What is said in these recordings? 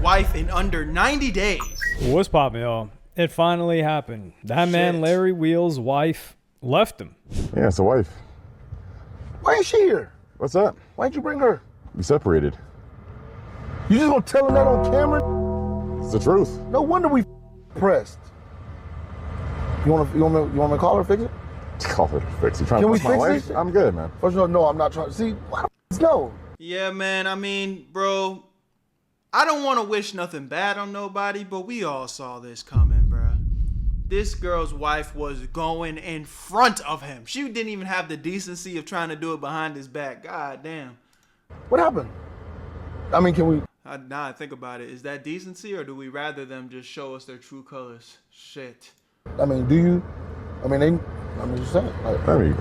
wife in under 90 days. What's poppin', y'all? It finally happened. That man, Larry Wheels' wife, left him. Yeah, it's the wife. Why ain't she here? What's up? Why'd you bring her? We separated. You just gonna tell him that on camera? It's the truth. No wonder we pressed. You want me to call her, fix it? Call her to fix it. Trying Can to we fix my fix wife? this? I'm good, man. First, no, I'm not trying. See, why the no? Yeah, man, I mean, bro, I don't want to wish nothing bad on nobody, but we all saw this coming, bro. This girl's wife was going in front of him. She didn't even have the decency of trying to do it behind his back. God damn. What happened? I mean, can we? Now I think about it. Is that decency, or do we rather them just show us their true colors? Shit. I mean, just saying. Like, I mean,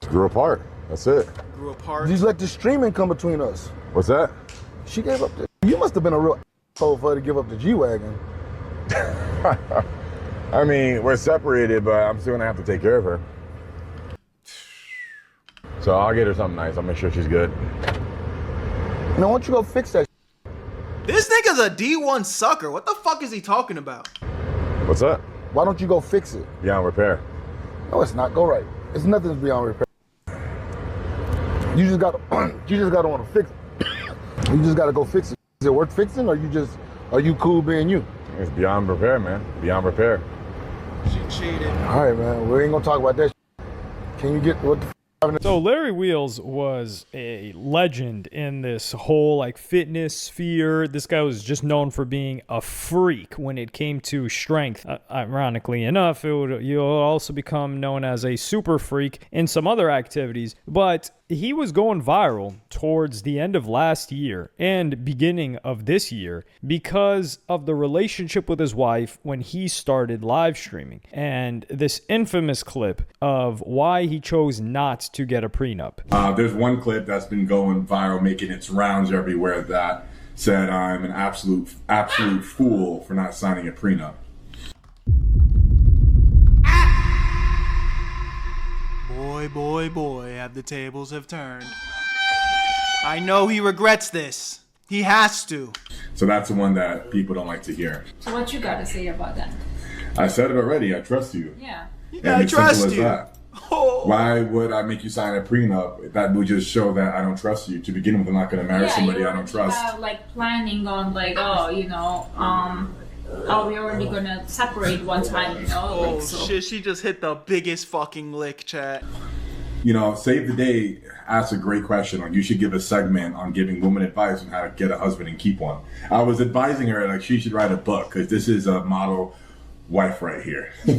grew apart. That's it. Grew apart. Just let the streaming come between us. What's that? She gave up the. You must have been a real asshole for her to give up the G-Wagon. I mean, we're separated, but I'm still gonna have to take care of her. So I'll get her something nice. I'll make sure she's good. Now, why don't you go fix that? This nigga's a D1 sucker. What the fuck is he talking about? What's up? Why don't you go fix it? Beyond repair. No, it's not. Go right. It's nothing's beyond repair. You just gotta want to fix it. You just gotta go fix it. Is it worth fixing, or are you cool being you? It's beyond repair, man. Beyond repair. She cheated. All right, man. We ain't gonna talk about that. Can you get what the? So Larry Wheels was a legend in this whole like fitness sphere. This guy was just known for being a freak when it came to strength. Ironically enough, you'll also become known as a super freak in some other activities. But he was going viral towards the end of last year and beginning of this year because of the relationship with his wife when he started live streaming. And this infamous clip of why he chose not to get a prenup. There's one clip that's been going viral, making its rounds everywhere, that said I'm an absolute fool for not signing a prenup. Boy, have the tables have turned. I know he regrets this. He has to. So that's the one that people don't like to hear. So what you got to say about that? I said it already. I trust you. Yeah. I trust you. Oh. Why would I make you sign a prenup? That would just show that I don't trust you. To begin with, I'm not going to marry somebody I don't trust. Yeah, like planning on like, we're already gonna separate one time, Oh like, so. shit, she just hit the biggest fucking lick, chat. Save the Day asked a great question. Like, you should give a segment on giving women advice on how to get a husband and keep one. I was advising her like she should write a book because this is a model wife right here. No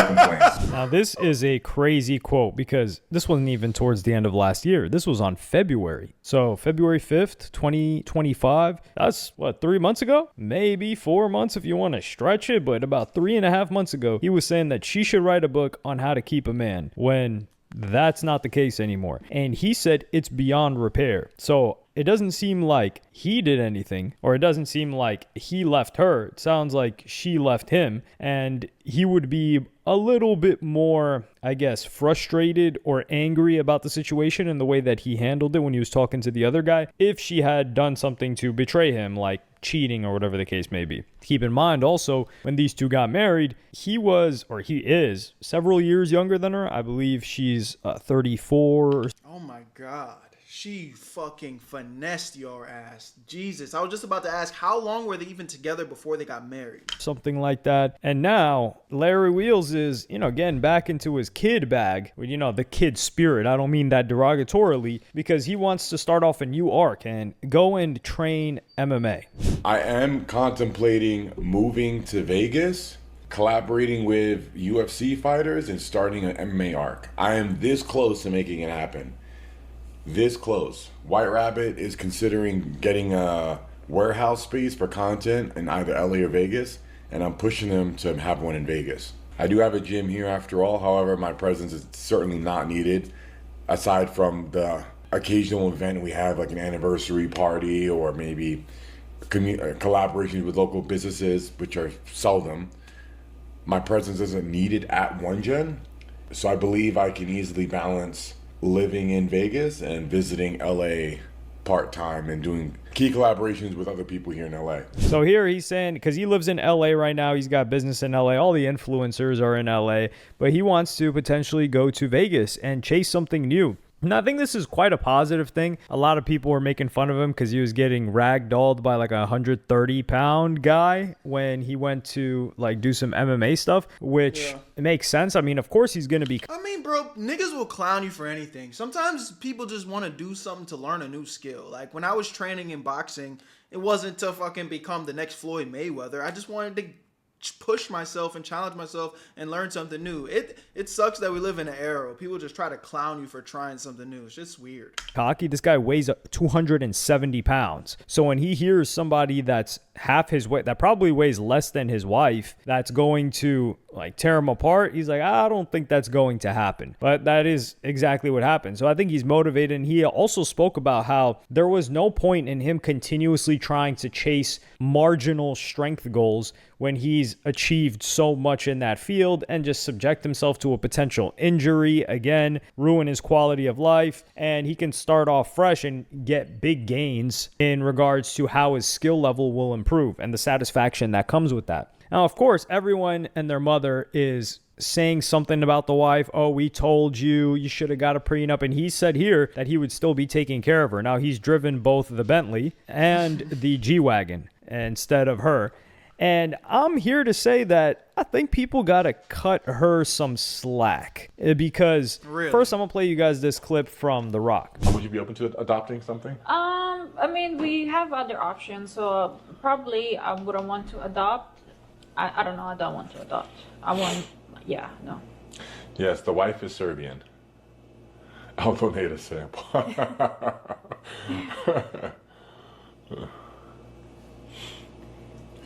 complaints. Now, this is a crazy quote because this wasn't even towards the end of last year. This was on February. So February 5th, 2025. That's what, 3 months ago? Maybe 4 months if you want to stretch it. But about 3.5 months ago, he was saying that she should write a book on how to keep a man when that's not the case anymore. And he said it's beyond repair. So it doesn't seem like he did anything, or it doesn't seem like he left her. It sounds like she left him, and he would be a little bit more, I guess, frustrated or angry about the situation and the way that he handled it when he was talking to the other guy if she had done something to betray him, like cheating or whatever the case may be. Keep in mind also, when these two got married, he is several years younger than her. I believe she's 34. Oh my god. She fucking finessed your ass. Jesus. I was just about to ask, how long were they even together before they got married? Something like that. And now Larry Wheels is, getting back into his kid bag. The kid spirit. I don't mean that derogatorily, because he wants to start off a new arc and go and train MMA. I am contemplating moving to Vegas, collaborating with UFC fighters, and starting an MMA arc. I am this close to making it happen. This close. White Rabbit is considering getting a warehouse space for content in either LA or Vegas, and I'm pushing them to have one in Vegas. I do have a gym here after all, however, my presence is certainly not needed, aside from the occasional event we have, like an anniversary party or maybe collaborations with local businesses, which are seldom. My presence isn't needed at one gym, so I believe I can easily balance living in Vegas and visiting LA part-time and doing key collaborations with other people here in LA. So here he's saying, because he lives in LA right now, he's got business in LA, all the influencers are in LA, but he wants to potentially go to Vegas and chase something new. And I think this is quite a positive thing. A lot of people were making fun of him because he was getting ragdolled by like a 130-pound guy when he went to like do some MMA stuff, which it makes sense. I mean, of course he's going to be... I mean, bro, niggas will clown you for anything. Sometimes people just want to do something to learn a new skill. Like when I was training in boxing, it wasn't to fucking become the next Floyd Mayweather. I just wanted to push myself and challenge myself and learn something new. It sucks that we live in an era where people just try to clown you for trying something new. It's just weird. Cocky. This guy weighs 270 pounds. So when he hears somebody that's half his weight, that probably weighs less than his wife, that's going to like tear him apart, he's like, I don't think that's going to happen. But that is exactly what happened. So I think he's motivated. And he also spoke about how there was no point in him continuously trying to chase marginal strength goals when he's achieved so much in that field and just subject himself to a potential injury, again, ruin his quality of life, and he can start off fresh and get big gains in regards to how his skill level will improve and the satisfaction that comes with that. Now, of course, everyone and their mother is saying something about the wife. Oh, we told you, you should have got a prenup. And he said here that he would still be taking care of her. Now, he's driven both the Bentley and the G-Wagon instead of her. And I'm here to say that I think people got to cut her some slack because first I'm going to play you guys this clip from The Rock. Would you be open to adopting something? I mean, we have other options, so probably I wouldn't want to adopt. I don't know, I don't want to adopt. No. Yes, the wife is Serbian. I'll donate a sample.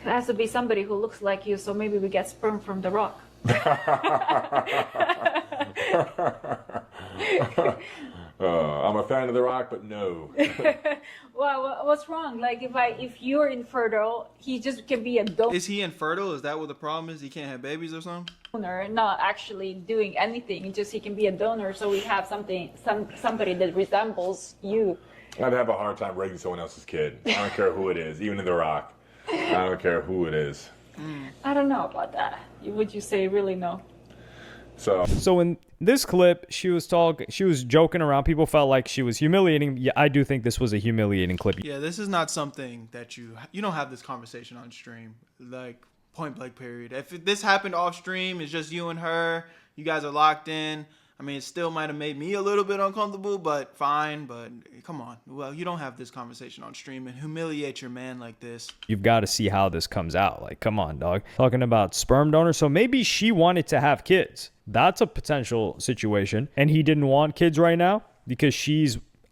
It has to be somebody who looks like you, so maybe we get sperm from The Rock. I'm a fan of The Rock, but no. Well, what's wrong? Like, if you're infertile, he just can be a donor. Is he infertile? Is that what the problem is? He can't have babies or something? Not actually doing anything. Just he can be a donor, so we have somebody that resembles you. I'd have a hard time raising someone else's kid. I don't care who it is, even in The Rock. I don't care who it is. I don't know about that. Would you say really no? So in this clip, she was joking around. People felt like she was humiliating. Yeah, I do think this was a humiliating clip. Yeah, this is not something that you don't have this conversation on stream. Like, point blank period. If this happened off stream, it's just you and her. You guys are locked in. I mean, it still might have made me a little bit uncomfortable, but fine. But come on. Well, you don't have this conversation on stream and humiliate your man like this. You've got to see how this comes out. Like, come on, dog. Talking about sperm donor. So maybe she wanted to have kids. That's a potential situation. And he didn't want kids right now because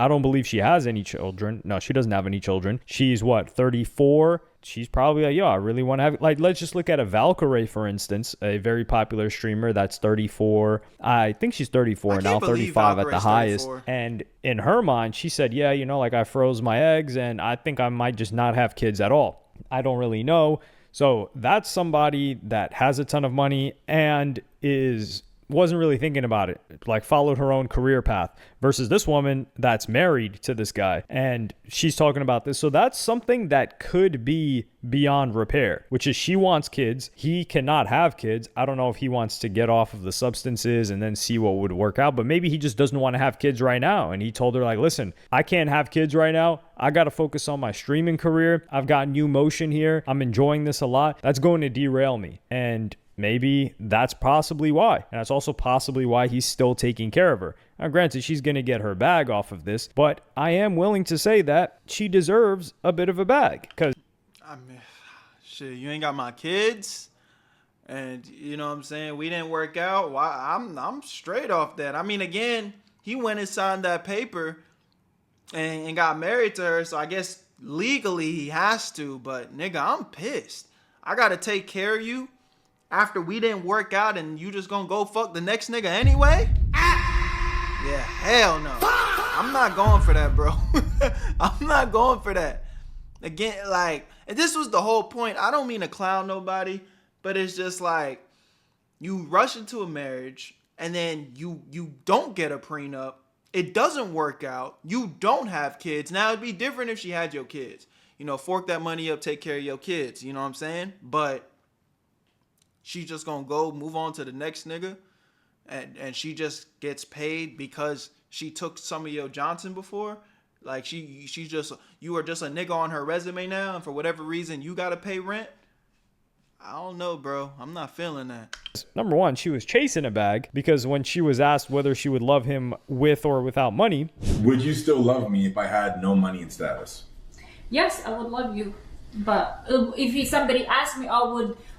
I don't believe she has any children. No, she doesn't have any children. She's 34? She's probably like, I really want to have, like, let's just look at a Valkyrie, for instance, a very popular streamer that's 34. I think she's 34 now, 35 at the highest. 34. And in her mind, she said, like I froze my eggs and I think I might just not have kids at all. I don't really know. So that's somebody that has a ton of money and wasn't really thinking about it, like followed her own career path, versus this woman that's married to this guy and she's talking about this. So that's something that could be beyond repair, which is she wants kids. He cannot have kids. I don't know if he wants to get off of the substances and then see what would work out, but maybe he just doesn't want to have kids right now. And he told her, like, listen, I can't have kids right now. I got to focus on my streaming career. I've got new motion here. I'm enjoying this a lot. That's going to derail me. And maybe that's possibly why. And that's also possibly why he's still taking care of her. Now, granted, she's going to get her bag off of this, but I am willing to say that she deserves a bit of a bag. Because, I mean, shit, you ain't got my kids. And, you know what I'm saying? We didn't work out. Why? I'm straight off that. I mean, again, he went and signed that paper and got married to her. So I guess legally he has to. But, nigga, I'm pissed. I got to take care of you after we didn't work out and you just gonna go fuck the next nigga anyway? Yeah, hell no. I'm not going for that, bro. I'm not going for that. Again, like, and this was the whole point. I don't mean to clown nobody, but it's just like, you rush into a marriage and then you don't get a prenup. it doesn't work out, you don't have kids. Now it'd be different if she had your kids. Fork that money up, take care of your kids. You know what I'm saying? But she just gonna go move on to the next nigga, and she just gets paid because she took some of your Johnson before. Like you are just a nigga on her resume now, and for whatever reason you gotta pay rent. I don't know, bro. I'm not feeling that. Number one, she was chasing a bag because when she was asked whether she would love him with or without money. Would you still love me if I had no money and status? Yes, I would love you. But if somebody asked me,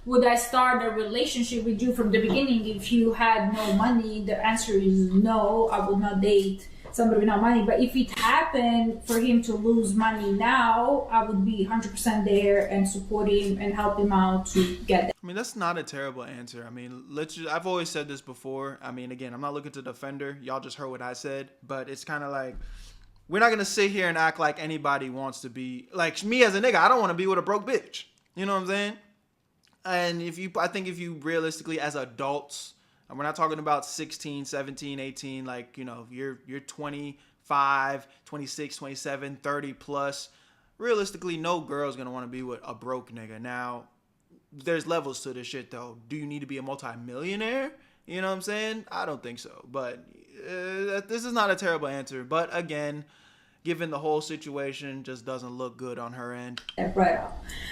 would I start a relationship with you from the beginning if you had no money? The answer is no. I would not date somebody without money. But if it happened for him to lose money now, I would be 100% there and support him and help him out to get that. I mean, that's not a terrible answer. I mean, I've always said this before. I mean, again, I'm not looking to defend her. Y'all just heard what I said. But it's kind of like, we're not going to sit here and act like anybody wants to be, like me as a nigga, I don't want to be with a broke bitch. You know what I'm saying? And I think if you realistically as adults, and we're not talking about 16, 17, 18, like, you're 25, 26, 27, 30 plus. Realistically, no girl's going to want to be with a broke nigga. Now, there's levels to this shit, though. Do you need to be a multi-millionaire? You know what I'm saying? I don't think so. But this is not a terrible answer. But again, given the whole situation, just doesn't look good on her end. Right.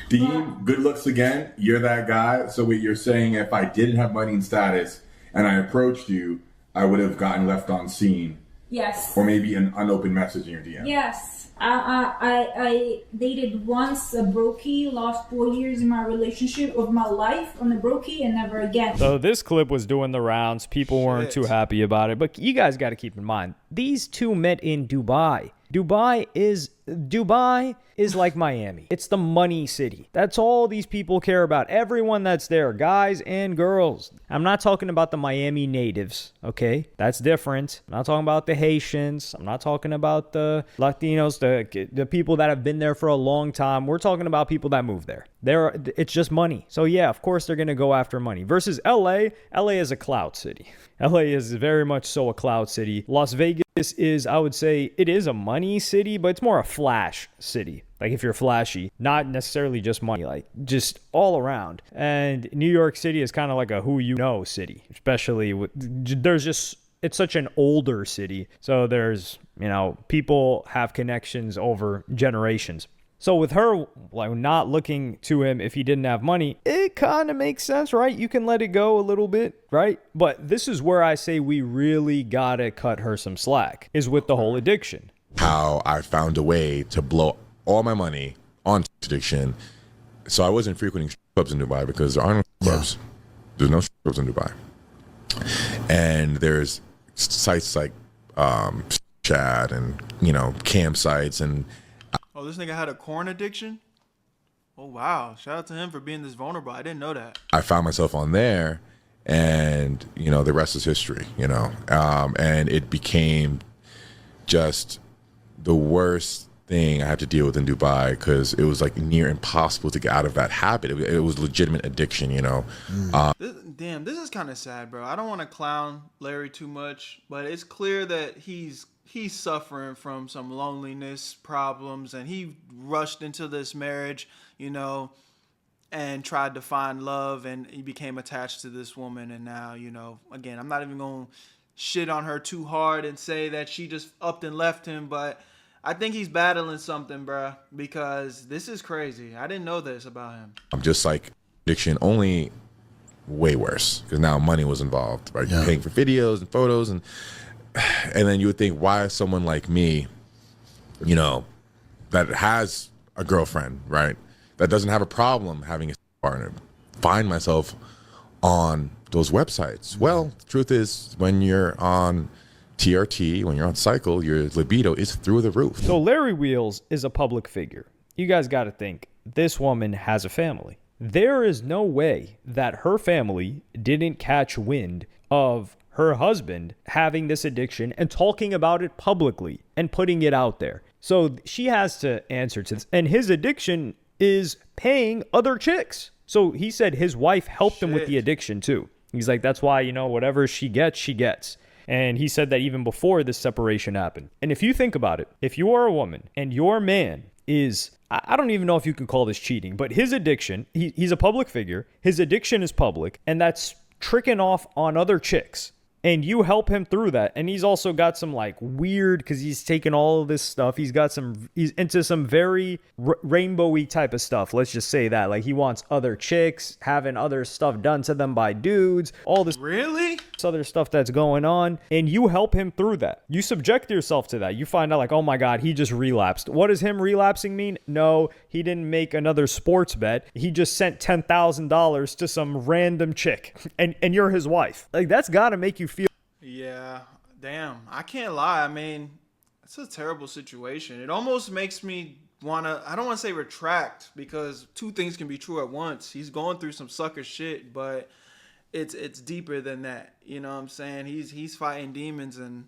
Dean, good looks again. You're that guy. So what you're saying, if I didn't have money and status and I approached you, I would have gotten left on scene. Yes. Or maybe an unopened message in your DM. Yes. I dated once a brokey, lost 4 years in my relationship of my life on a brokey and never again. So this clip was doing the rounds. People weren't too happy about it. But you guys got to keep in mind, these two met in Dubai. Dubai is like Miami. It's the money city. That's all these people care about. Everyone that's there, guys and girls. I'm not talking about the Miami natives, okay? That's different. I'm not talking about the Haitians. I'm not talking about the Latinos, the people that have been there for a long time. We're talking about people that move there. It's just money. So yeah, of course they're going to go after money. Versus LA. LA is a clout city. LA is very much so a clout city. Las Vegas is, I would say, it is a money city, but it's more a flash city. Like if you're flashy, not necessarily just money, like just all around. And New York City is kind of like a who you know city, especially it's such an older city. So there's, people have connections over generations. So with her not looking to him if he didn't have money, it kind of makes sense, right? You can let it go a little bit, right? But this is where I say we really gotta cut her some slack, is with the whole addiction. How I found a way to blow all my money on addiction. So I wasn't frequenting clubs in Dubai because there are no clubs. There's no clubs in Dubai. And there's sites like Chat and, campsites and... Oh, this nigga had a corn addiction? Oh, wow. Shout out to him for being this vulnerable. I didn't know that. I found myself on there, and, the rest is history, and it became just the worst thing I had to deal with in Dubai because it was like near impossible to get out of that habit. It was legitimate addiction, This is kind of sad, bro. I don't want to clown Larry too much, but it's clear that he's suffering from some loneliness problems, and he rushed into this marriage, and tried to find love, and he became attached to this woman. And now, again, I'm not even going to shit on her too hard and say that she just upped and left him, but I think he's battling something, bro, because this is crazy. I didn't know this about him. I'm just like addiction, only way worse because now money was involved, right? Yeah. Paying for videos and photos, and then you would think, why is someone like me, that has a girlfriend, right, that doesn't have a problem having a partner, find myself on those websites? Well, the truth is, when you're on TRT, when you're on cycle, your libido is through the roof. So Larry Wheels is a public figure. You guys got to think, this woman has a family. There is no way that her family didn't catch wind of her husband having this addiction and talking about it publicly and putting it out there. So she has to answer to this. And his addiction is paying other chicks. So he said his wife helped him with the addiction too. He's like, that's why, whatever she gets, she gets. And he said that even before this separation happened. And if you think about it, if you are a woman and your man is, I don't even know if you can call this cheating, but his addiction, he's a public figure, his addiction is public, and that's tricking off on other chicks. And you help him through that. And he's also got some like weird, because he's taken all of this stuff. He's into some very rainbowy type of stuff. Let's just say that. Like he wants other chicks, having other stuff done to them by dudes, all this Really? other stuff that's going on. And you help him through that. You subject yourself to that. You find out like, oh my God, he just relapsed. What does him relapsing mean? No, he didn't make another sports bet. He just sent $10,000 to some random chick. And you're his wife. Like that's got to make you feel. Yeah, damn. I can't lie. I mean, it's a terrible situation. It almost makes me I don't want to say retract, because two things can be true at once. He's going through some sucker shit, but it's deeper than that. You know what I'm saying? He's fighting demons, and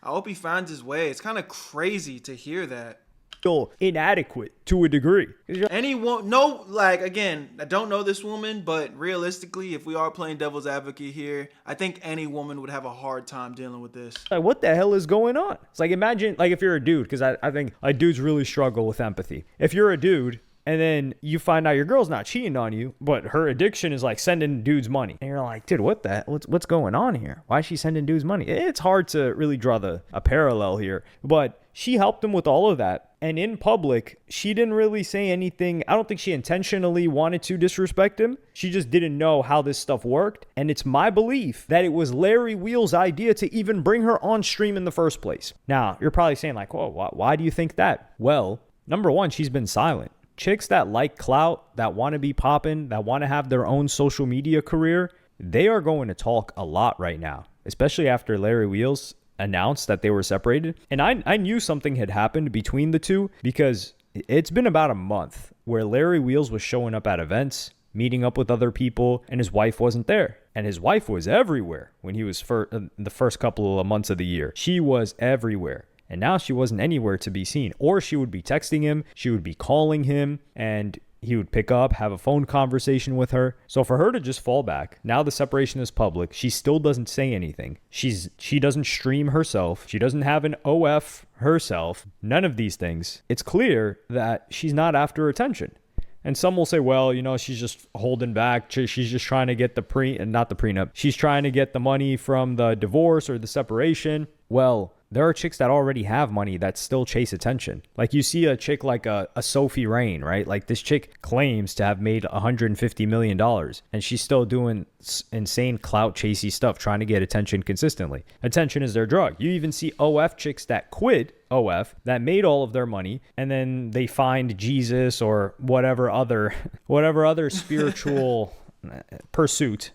I hope he finds his way. It's kind of crazy to hear that. Feel inadequate to a degree. Anyone, no, like, again, I don't know this woman, but realistically, if we are playing devil's advocate here, I think any woman would have a hard time dealing with this. Like, what the hell is going on? It's like, imagine, like, if you're a dude, because I think like dudes really struggle with empathy. If you're a dude and then you find out your girl's not cheating on you, but her addiction is like sending dudes money, and you're like, dude, what's going on here? Why is she sending dudes money? It's hard to really draw a parallel here, but she helped him with all of that. And in public, she didn't really say anything. I don't think she intentionally wanted to disrespect him. She just didn't know how this stuff worked. And it's my belief that it was Larry Wheel's idea to even bring her on stream in the first place. Now, you're probably saying like, whoa, why do you think that? Well, number one, she's been silent. Chicks that like clout, that want to be popping, that want to have their own social media career, they are going to talk a lot right now, especially after Larry Wheels announced that they were separated. And I knew something had happened between the two, because it's been about a month where Larry Wheels was showing up at events, meeting up with other people, and his wife wasn't there. And his wife was everywhere when he was the first couple of months of the year. She was everywhere. And now she wasn't anywhere to be seen. Or she would be texting him, she would be calling him, and he would pick up, have a phone conversation with her. So for her to just fall back, now the separation is public, she still doesn't say anything. She doesn't stream herself. She doesn't have an OF herself. None of these things. It's clear that she's not after attention. And some will say, well, you know, she's just holding back. She's just trying to get not the prenup. She's trying to get the money from the divorce or the separation. Well, there are chicks that already have money that still chase attention. Like you see a chick like a Sophie Rain, right? Like this chick claims to have made $150 million, and she's still doing insane clout chasey stuff, trying to get attention consistently. Attention is their drug. You even see OF chicks that quit OF, that made all of their money, and then they find Jesus or whatever other spiritual pursuit,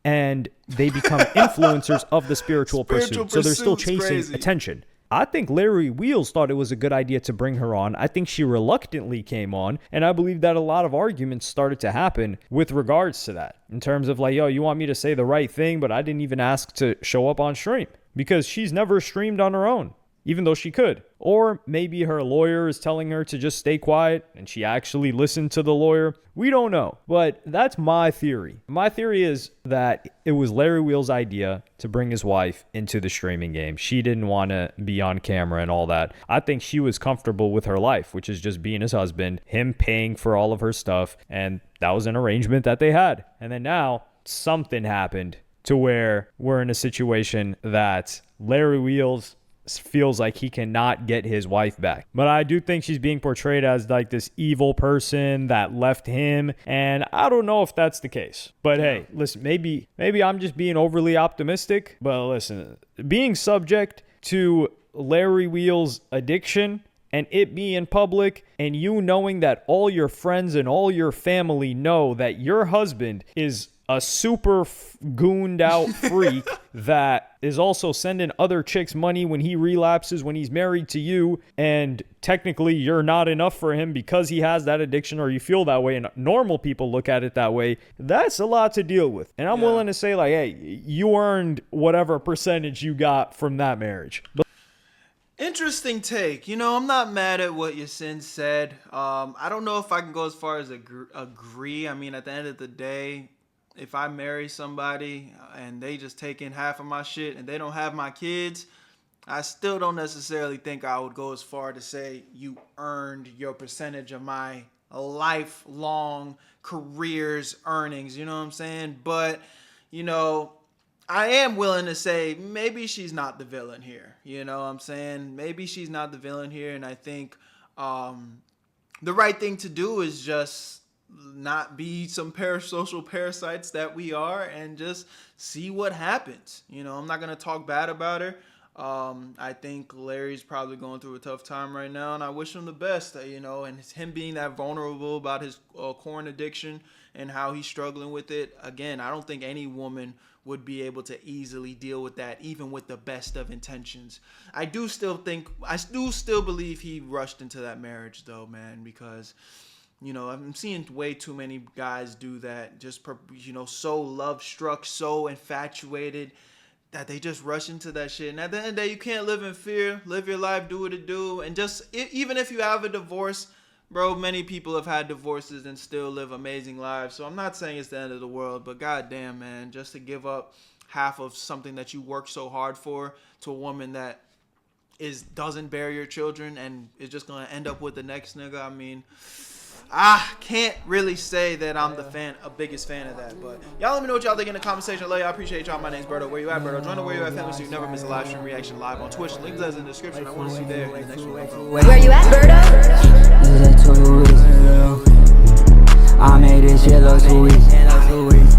and they become influencers of the spiritual pursuit. So they're still chasing attention. I think Larry Wheels thought it was a good idea to bring her on. I think she reluctantly came on, and I believe that a lot of arguments started to happen with regards to that. In terms of like, yo, you want me to say the right thing, but I didn't even ask to show up on stream, because she's never streamed on her own, even though she could. Or maybe her lawyer is telling her to just stay quiet and she actually listened to the lawyer. We don't know, but that's my theory. My theory is that it was Larry Wheel's idea to bring his wife into the streaming game. She didn't want to be on camera and all that. I think she was comfortable with her life, which is just being his husband, him paying for all of her stuff, and that was an arrangement that they had. And then now something happened to where we're in a situation that Larry Wheels feels like he cannot get his wife back. But I do think she's being portrayed as like this evil person that left him, and I don't know if that's the case. But hey, listen, maybe I'm just being overly optimistic, but listen, being subject to Larry Wheel's addiction and it being public, and you knowing that all your friends and all your family know that your husband is a super gooned out freak that is also sending other chicks money when he relapses, when he's married to you, and technically you're not enough for him because he has that addiction, or you feel that way, and normal people look at it that way. That's a lot to deal with. And I'm willing to say, like, hey, you earned whatever percentage you got from that marriage. But interesting take. You know, I'm not mad at what Yasin said. I don't know if I can go as far as agree. I mean, at the end of the day, if I marry somebody and they just take in half of my shit and they don't have my kids, I still don't necessarily think I would go as far to say you earned your percentage of my lifelong career's earnings. You know what I'm saying? But, you know, I am willing to say maybe she's not the villain here. You know what I'm saying? Maybe she's not the villain here. And I think the right thing to do is just not be some parasocial parasites that we are and just see what happens. You know, I'm not going to talk bad about her. I think Larry's probably going through a tough time right now, and I wish him the best, you know, and him being that vulnerable about his corn addiction and how he's struggling with it. Again, I don't think any woman would be able to easily deal with that, even with the best of intentions. I do still believe he rushed into that marriage though, man, because, you know, I'm seeing way too many guys do that, just, you know, so love struck, so infatuated, that they just rush into that shit. And at the end of the day, you can't live in fear. Live your life, do what it do. And just, even if you have a divorce, bro, many people have had divorces and still live amazing lives. So I'm not saying it's the end of the world, but goddamn, man, just to give up half of something that you worked so hard for to a woman that doesn't bear your children and is just going to end up with the next nigga. I mean, I can't really say that I'm a biggest fan of that, but y'all let me know what y'all think in the comment section. I love y'all. I appreciate y'all. My name's Berto. Where you at, Berto? Join the Where You At family so you never miss a live stream reaction live on Twitch. Link is in the description. I want to see you there in the next one. Where you at, Berto? I made this shit look too easy.